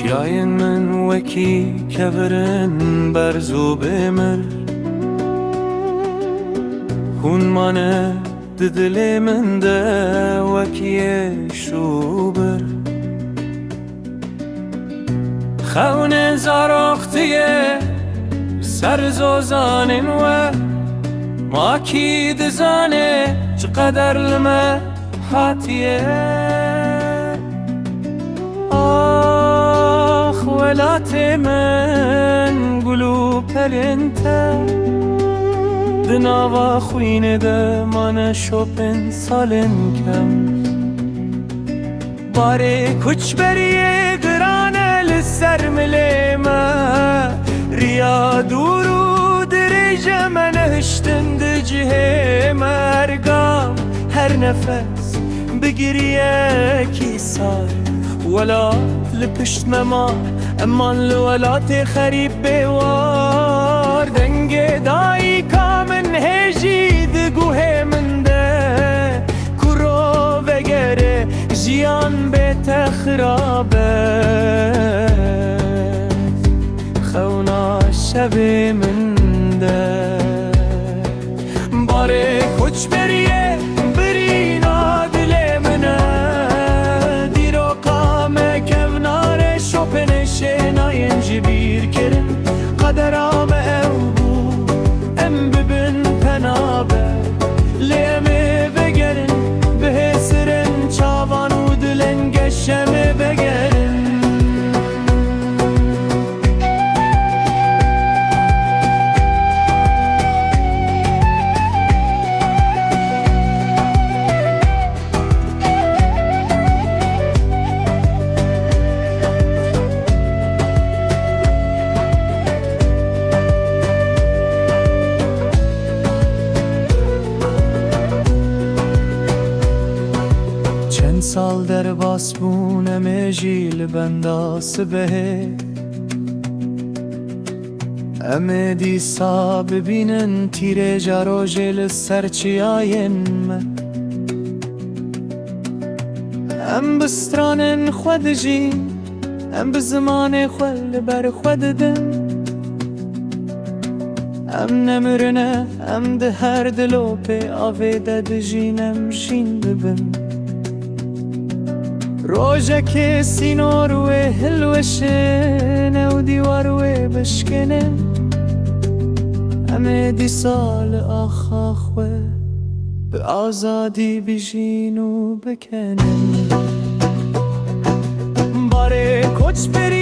چیاین من وکی کبرن برزو بمر هون مانه ددل من ده وکی شوبر خون زاراختیه سرزوزانین و ماکی دزانه چقدر لما هاتیه آخ ولات من قلو پرنته دناوا خوینه ده من شوپن سالن کم باره کچ بریه گرانه لسر ملیمه ریا دورو دریجه من هشتند جهه مرگام هر نفس بگریه کی سار ولات لپشت مما امان لولات خریب بیوار دنگ دایی کامن هجی دگوه من ده کرو وگره جیان بیت خرابه خونا شب من ده باره کچ بریه برینا دل منه دیرو قامه کونار شوپن شناین جبیر کرن قدرام او بو ام ببن پنابه لیمه بگرن به سرن چاوان و دلن گشمه بگرن سال در باسبونم جیل بنداس به ام دیسا ببینن تیر جارو جل سرچی آین من ام بسترانن خود جی ام بزمان خود بر خود دن ام نمرنه ام ده هر دلو پی آویده ده جینم جین ببن روزه که سینوروه هلوشه و دیواروه بشکنه همه دی سال آخاخوه به آزادی بیشین و بکنه باره کچ بری